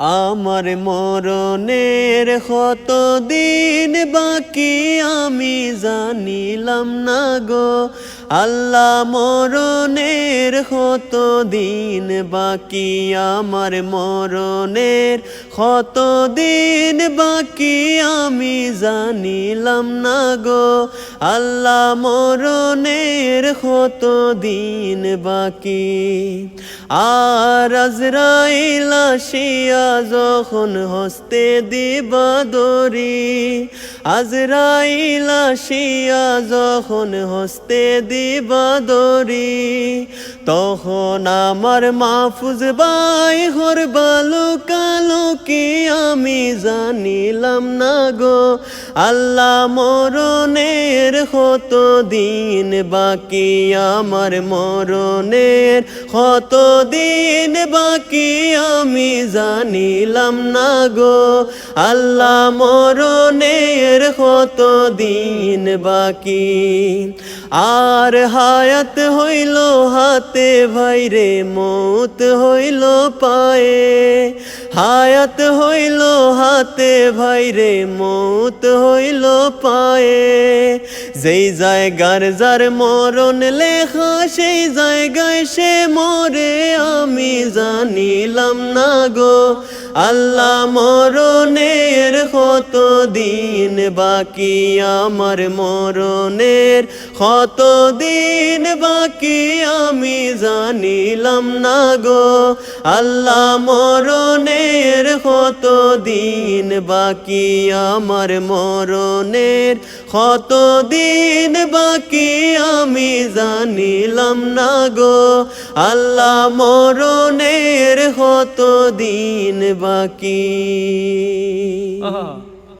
আমার মরণের কত দিন বাকি আমি জানিলাম না গো আল্লাহ মরণের কত দিন বাকি আমার মরণের কত দিন বাকি আমি জানিলাম না গো আল্লাহ মরণের কত দিন বাকি আর আজরাইল আসিয়া যখন হস্তে দিবা দরি আজরাইল আসিয়া যখন হস্তে দিবা দরি তখন আমার মাহফুজ ভাই হরবালো কালো কি আমি জানিলাম না গো আল্লাহ মরণের কত দিন বাকি আমার মরণের কত দিন বাকি আমি জানিলাম না গো আল্লাহ মরণের কত দিন বাকি আর হায়াত হইল হাতে ভাইরে মৌত হইল পায়ে হায়াত হইল হাতে ভাইরে মৌত হইল পায়ে যেই জায়গার যার মরণ লেখা সেই জায়গায় সে মরে আমি জানিলাম না গো আল্লাহ মরণের কত দিন বাকি আমার মরণের কত দিন বাকি আমি জানিলাম না গো আল্লাহ মরণের কত দিন বাকি আমার মরণের কত দিন বাকি আমি জানিলাম না গো আল্লাহ মরণের কত দিন বাকি